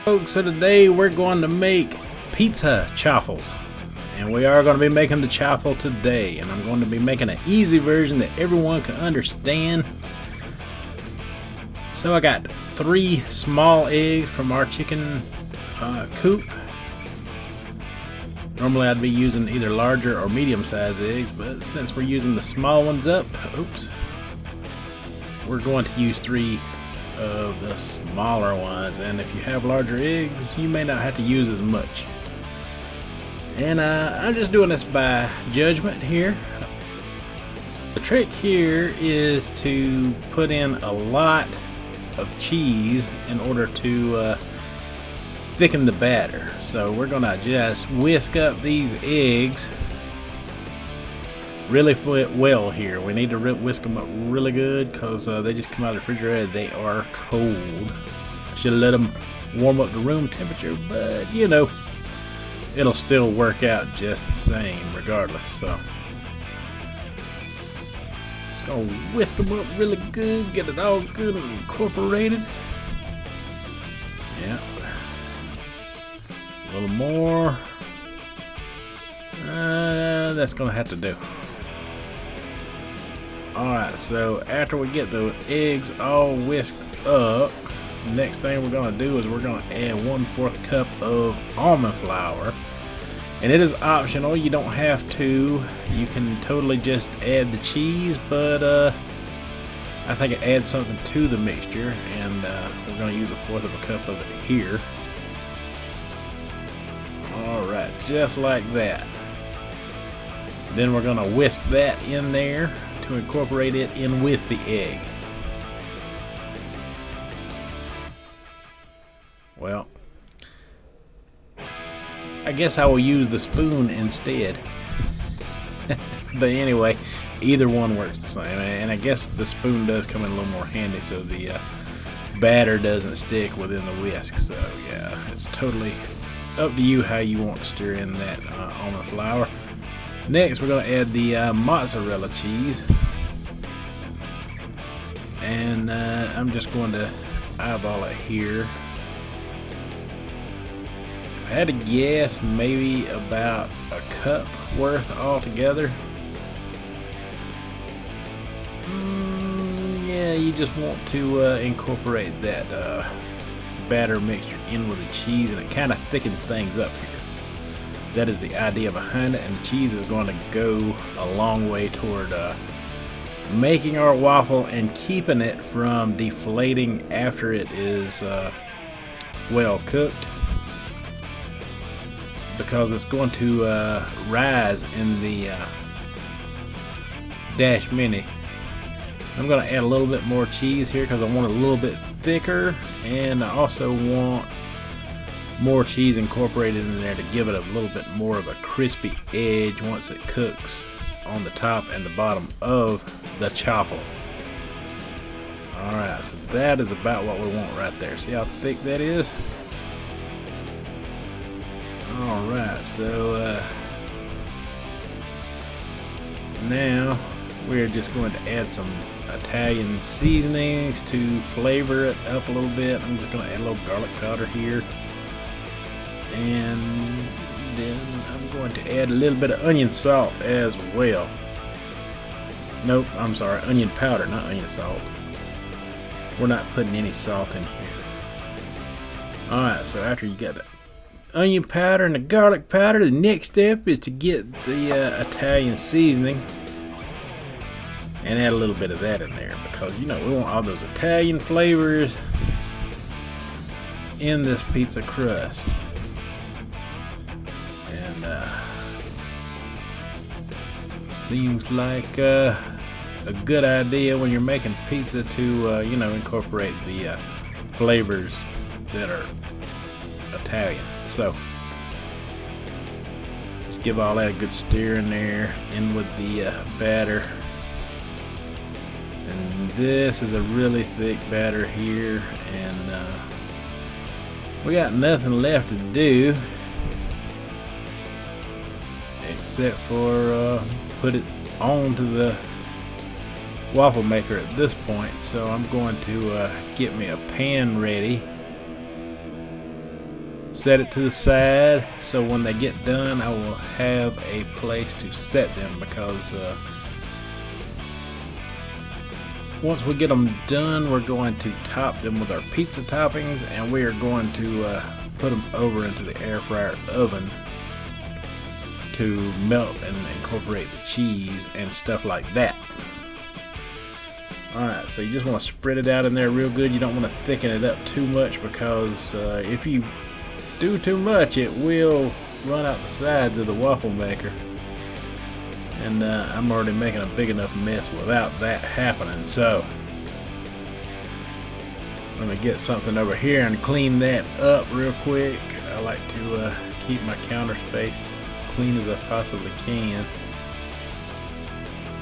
Folks, so today we're going to make pizza chaffles, and we are going to be making the chaffle today, and I'm going to be making an easy version that everyone can understand. So I got 3 small eggs from our chicken coop. Normally I'd be using either larger or medium sized eggs, but since we're using the small ones up, we're going to use 3 of the smaller ones, and if you have larger eggs you may not have to use as much. And I'm just doing this by judgment here. The trick here is to put in a lot of cheese in order to thicken the batter. So we're gonna just whisk up these eggs really well here. We need to whisk them up really good because they just come out of the refrigerator. They are cold. I should have let them warm up to room temperature, but you know, it'll still work out just the same regardless. So just gonna whisk them up really good, get it all good and incorporated. Yeah, a little more. That's gonna have to do. Alright, so after we get the eggs all whisked up, the next thing we're going to do is we're going to add 1/4 cup of almond flour. And it is optional, you don't have to. You can totally just add the cheese, but I think it adds something to the mixture, and we're going to use 1/4 cup of it here. Alright, just like that. Then we're going to whisk that in there to incorporate it in with the egg. Well, I guess I will use the spoon instead. But anyway, either one works the same, and I guess the spoon does come in a little more handy so the batter doesn't stick within the whisk. So yeah, it's totally up to you how you want to stir in that almond flour. Next, we're going to add the mozzarella cheese, and I'm just going to eyeball it here. If I had to guess, maybe about a cup worth altogether. Yeah, you just want to incorporate that batter mixture in with the cheese, and it kind of thickens things up here. That is the idea behind it, and the cheese is going to go a long way toward making our waffle and keeping it from deflating after it is well cooked, because it's going to rise in the Dash Mini. I'm going to add a little bit more cheese here because I want it a little bit thicker, and I also want more cheese incorporated in there to give it a little bit more of a crispy edge once it cooks on the top and the bottom of the chaffle. Alright, so that is about what we want right there. See how thick that is? Alright, so now we're just going to add some Italian seasonings to flavor it up a little bit. I'm just going to add a little garlic powder here. And then I'm going to add a little bit of onion salt as well. Nope, I'm sorry, onion powder, not onion salt. We're not putting any salt in here. Alright, so after you got the onion powder and the garlic powder, the next step is to get the Italian seasoning and add a little bit of that in there, because you know we want all those Italian flavors in this pizza crust. Seems like a good idea when you're making pizza to you know, incorporate the flavors that are Italian. So let's give all that a good stir in there, in with the batter. And this is a really thick batter here, and we got nothing left to do except for put it onto the waffle maker at this point. So I'm going to get me a pan ready, Set it to the side so when they get done I will have a place to set them, because once we get them done we're going to top them with our pizza toppings, and we are going to put them over into the air fryer oven to melt and incorporate the cheese and stuff like that. Alright, so you just want to spread it out in there real good. You don't want to thicken it up too much, because if you do too much it will run out the sides of the waffle maker, and I'm already making a big enough mess without that happening. So let me get something over here and clean that up real quick. I like to keep my counter space as clean as I possibly can.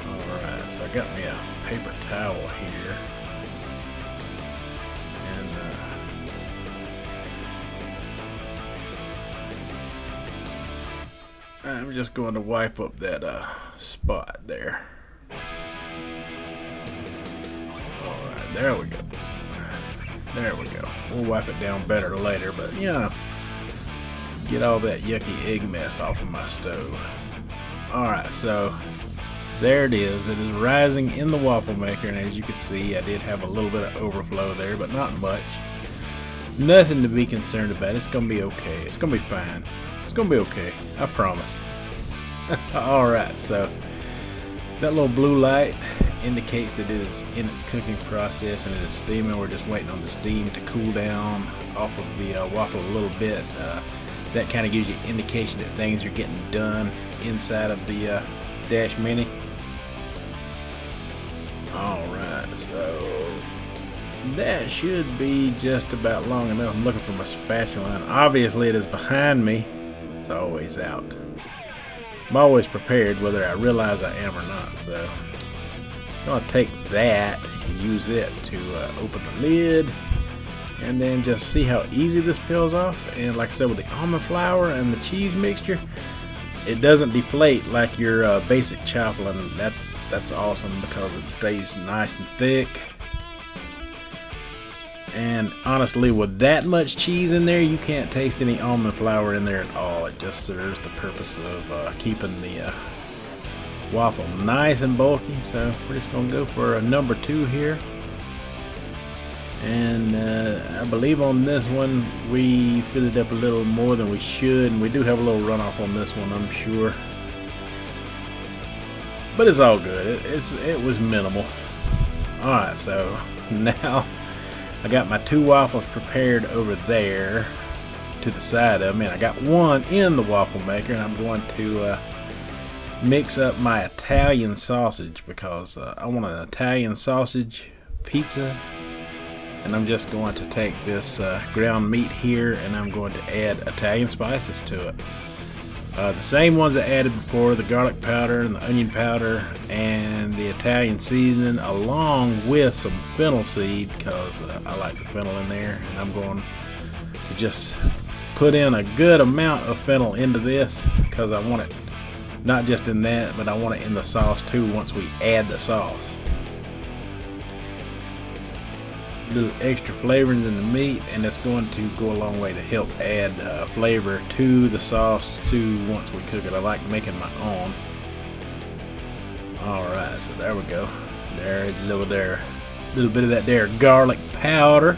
Alright, so I got me a paper towel here, and I'm just going to wipe up that spot there. Alright, there we go. There we go. We'll wipe it down better later, but you know, get all that yucky egg mess off of my stove. Alright, so there it is. It is rising in the waffle maker, and as you can see I did have a little bit of overflow there, but not much. Nothing to be concerned about. It's gonna be okay. It's gonna be fine. It's gonna be okay, I promise. Alright, so that little blue light indicates that it is in its cooking process and it is steaming. We're just waiting on the steam to cool down off of the waffle a little bit. That kind of gives you indication that things are getting done inside of the Dash Mini. Alright, so that should be just about long enough. I'm looking for my spatula, and obviously it is behind me. It's always out. I'm always prepared whether I realize I am or not, so I'm going to take that and use it to open the lid, and then just see how easy this peels off. And like I said, with the almond flour and the cheese mixture, it doesn't deflate like your basic chaffle, and that's awesome because it stays nice and thick. And honestly, with that much cheese in there, you can't taste any almond flour in there at all. It just serves the purpose of keeping the waffle nice and bulky. So we're just going to go for a number 2 here. And I believe on this one we filled it up a little more than we should, and we do have a little runoff on this one, I'm sure. But it's all good. It was minimal. Alright, so now I got my 2 waffles prepared over there to the side of me. I got one in the waffle maker, and I'm going to mix up my Italian sausage, because I want an Italian sausage pizza. And I'm just going to take this ground meat here, and I'm going to add Italian spices to it. The same ones I added before, the garlic powder and the onion powder and the Italian seasoning, along with some fennel seed, because I like the fennel in there. And I'm going to just put in a good amount of fennel into this, because I want it not just in that, but I want it in the sauce too once we add the sauce. Little extra flavorings in the meat, and it's going to go a long way to help add flavor to the sauce too once we cook it. I like making my own. Alright, so there we go. There's a little bit of that there garlic powder.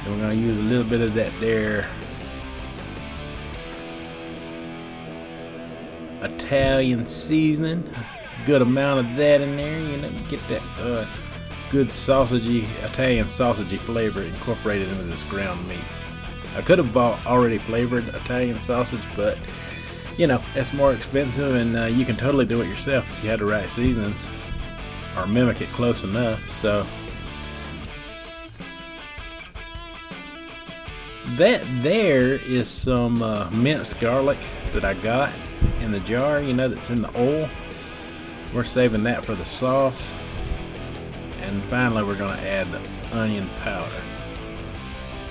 And we're going to use a little bit of that there Italian seasoning. Good amount of that in there, you know, get that good sausagey, Italian sausagey flavor incorporated into this ground meat. I could have bought already flavored Italian sausage, but you know, it's more expensive, and you can totally do it yourself if you had the right seasonings or mimic it close enough. So that there is some minced garlic that I got in the jar, you know, that's in the oil. We're saving that for the sauce. And finally we're going to add the onion powder.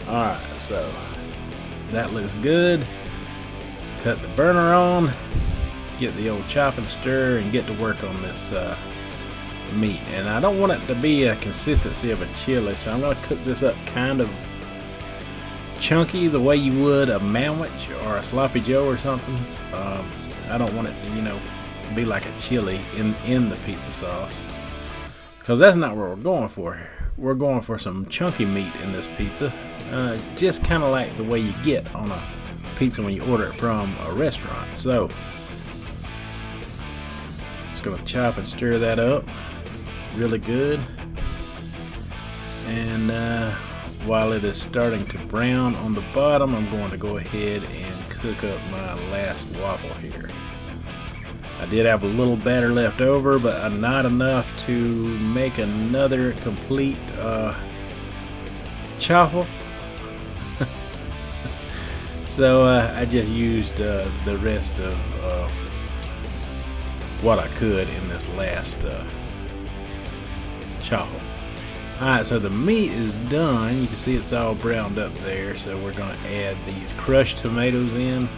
Alright, so that looks good. Let's cut the burner on, get the old chop and stir, and get to work on this meat. And I don't want it to be a consistency of a chili, so I'm going to cook this up kind of chunky the way you would a manwich or a sloppy joe or something. I don't want it to, be like a chili in the pizza sauce, because that's not what we're going for. We're going for some chunky meat in this pizza, just kind of like the way you get on a pizza when you order it from a restaurant. So just gonna chop and stir that up really good, and while it is starting to brown on the bottom, I'm going to go ahead and cook up my last waffle here. I did have a little batter left over, but not enough to make another complete chaffle. So I just used the rest of what I could in this last chaffle. Alright, so the meat is done. You can see it's all browned up there. So we're going to add these crushed tomatoes in.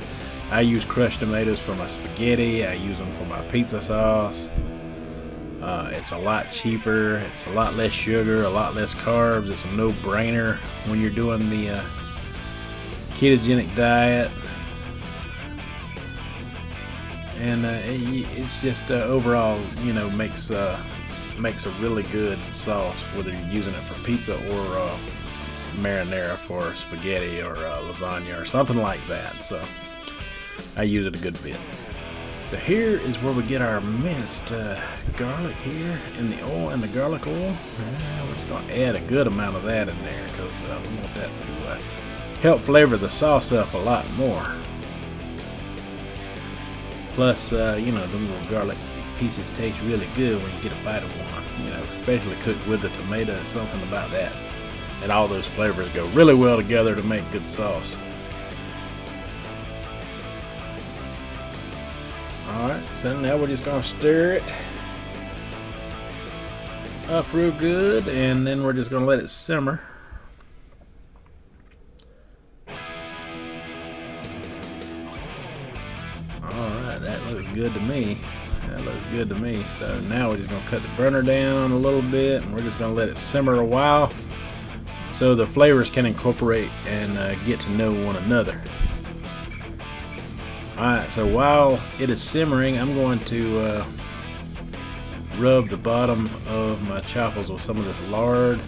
I use crushed tomatoes for my spaghetti. I use them for my pizza sauce. It's a lot cheaper. It's a lot less sugar, a lot less carbs. It's a no-brainer when you're doing the ketogenic diet. And it's just overall, makes a really good sauce, whether you're using it for pizza or marinara for spaghetti or lasagna or something like that. So I use it a good bit. So here is where we get our minced garlic here in the oil and the garlic oil. We're just going to add a good amount of that in there, because we want that to help flavor the sauce up a lot more. Plus, them little garlic pieces taste really good when you get a bite of one. Especially cooked with the tomato. Something about that, and all those flavors go really well together to make good sauce. Alright, so now we're just going to stir it up real good, and then we're just going to let it simmer. Alright, that looks good to me. So now we're just going to cut the burner down a little bit, and we're just going to let it simmer a while so the flavors can incorporate and get to know one another. Alright, so while it is simmering, I'm going to rub the bottom of my chaffles with some of this lard,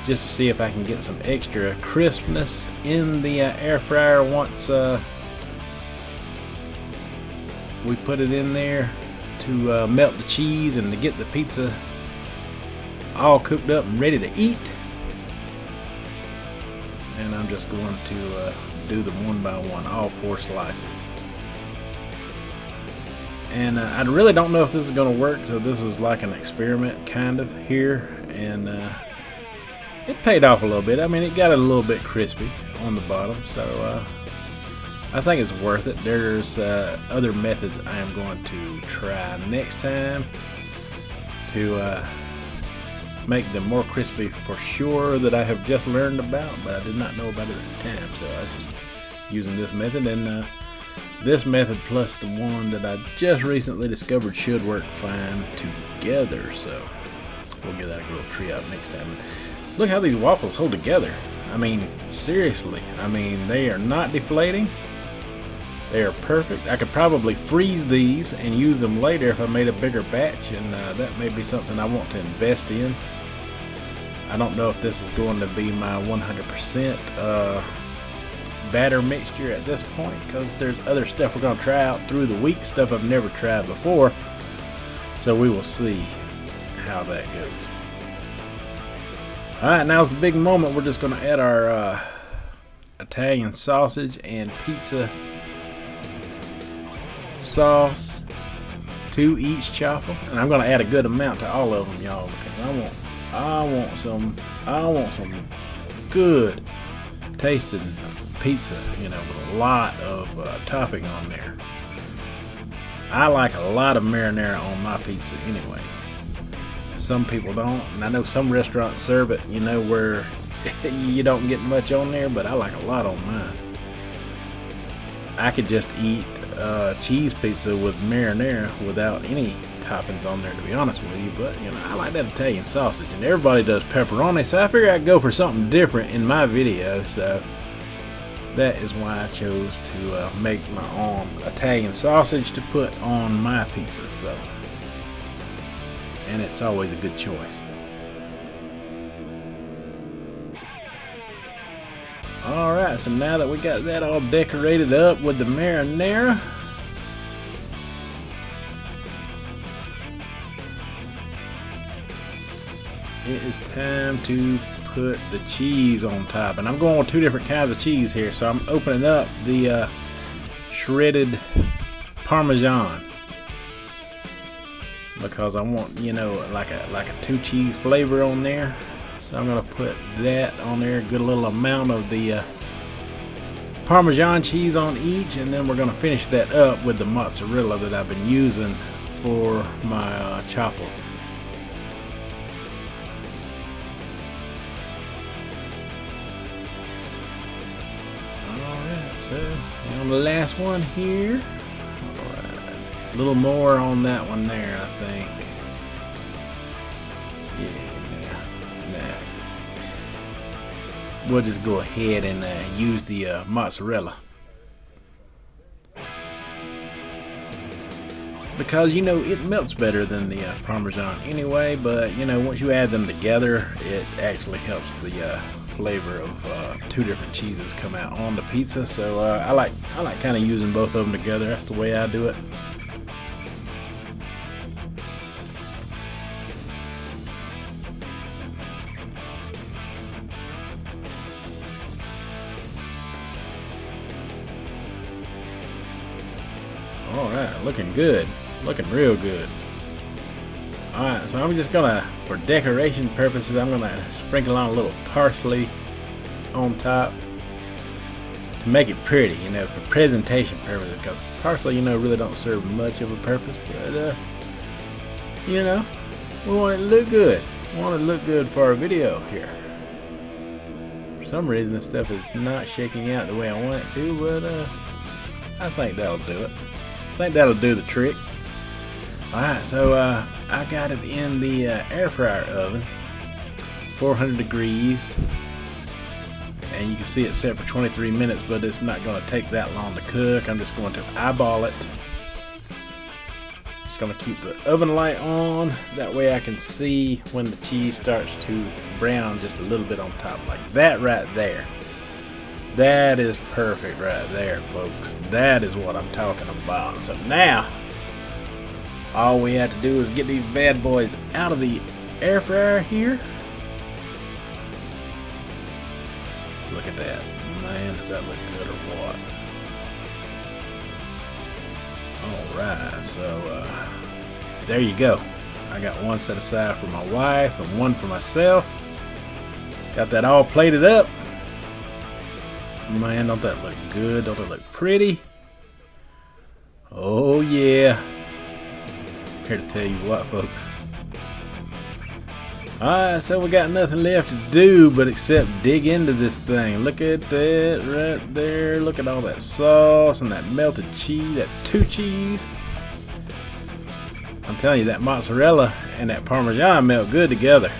just to see if I can get some extra crispness in the air fryer once we put it in there, to melt the cheese and to get the pizza all cooked up and ready to eat. And I'm just going to do them one by one, all 4 slices. And I really don't know if this is going to work, so this was like an experiment kind of here, and it paid off a little bit. I mean, it got a little bit crispy on the bottom, so I think it's worth it. There's other methods I am going to try next time to make them more crispy for sure, that I have just learned about, but I did not know about it at the time. So I was just using this method, and this method plus the one that I just recently discovered should work fine together. So we'll give that a little try out next time. Look how these waffles hold together. I mean, seriously. I mean, they are not deflating. They are perfect. I could probably freeze these and use them later if I made a bigger batch, and that may be something I want to invest in. I don't know if this is going to be my 100% batter mixture at this point, because there's other stuff we're going to try out through the week, stuff I've never tried before. So we will see how that goes. Alright, now's the big moment. We're just going to add our Italian sausage and pizza sauce to each chaffle, and I'm going to add a good amount to all of them, y'all, because I want some good tasting pizza, with a lot of topping on there. I like a lot of marinara on my pizza anyway. Some people don't, and I know some restaurants serve it, where you don't get much on there, but I like a lot on mine. I could just eat cheese pizza with marinara without any toppings on there, to be honest with you, but you know, I like that Italian sausage, and everybody does pepperoni, so I figured I'd go for something different in my video. So that is why I chose to make my own Italian sausage to put on my pizza. So, and it's always a good choice. Alright, so now that we got that all decorated up with the marinara, it is time to put the cheese on top. And I'm going with two different kinds of cheese here. So I'm opening up the shredded Parmesan, because I want, you know, like a two cheese flavor on there. So I'm going to put that on there, a good little amount of the Parmesan cheese on each, and then we're going to finish that up with the mozzarella that I've been using for my chaffles. Alright, so on the last one here, alright, a little more on that one there, I think. We'll just go ahead and use the mozzarella, because you know it melts better than the Parmesan anyway. But you know, once you add them together, it actually helps the flavor of two different cheeses come out on the pizza. So I like kind of using both of them together. That's the way I do it. Alright, looking good. Looking real good. Alright, so I'm just gonna, for decoration purposes, I'm gonna sprinkle on a little parsley on top to make it pretty, you know, for presentation purposes, because parsley, you know, really don't serve much of a purpose, but you know, we want it to look good. We want it to look good for our video here. For some reason this stuff is not shaking out the way I want it to, but I think that'll do it. I think that'll do the trick. Alright, so I got it in the air fryer oven, 400 degrees, and you can see it set for 23 minutes, but it's not going to take that long to cook. I'm just going to eyeball it. Just going to keep the oven light on, that way I can see when the cheese starts to brown just a little bit on top, like that right there. That is perfect right there, folks. That is what I'm talking about. So now, all we have to do is get these bad boys out of the air fryer here. Look at that. Man, does that look good or what? Alright, so there you go. I got one set aside for my wife and one for myself. Got that all plated up. Man, don't that look good? Don't it look pretty? Oh yeah. Here to tell you what, folks. Alright, so we got nothing left to do but except dig into this thing. Look at that right there. Look at all that sauce and that melted cheese, that two cheese. I'm telling you, that mozzarella and that Parmesan melt good together.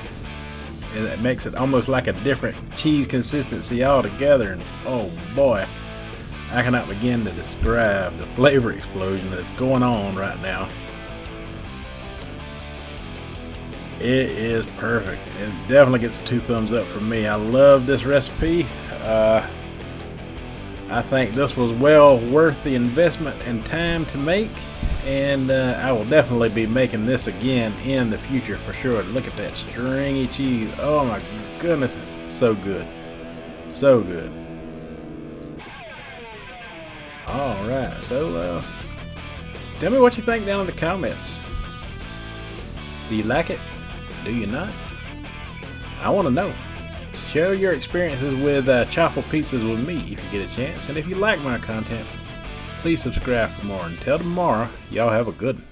And it makes it almost like a different cheese consistency altogether. And oh boy, I cannot begin to describe the flavor explosion that's going on right now. It is perfect. It definitely gets 2 thumbs up from me. I love this recipe. I think this was well worth the investment and time to make, and I will definitely be making this again in the future for sure. Look at that stringy cheese. Oh my goodness, so good, so good. All right, so tell me what you think down in the comments. Do you like it? Do you not? I want to know. Share your experiences with chaffle pizzas with me if you get a chance. And if you like my content, please subscribe for more. Until tomorrow, y'all have a good one.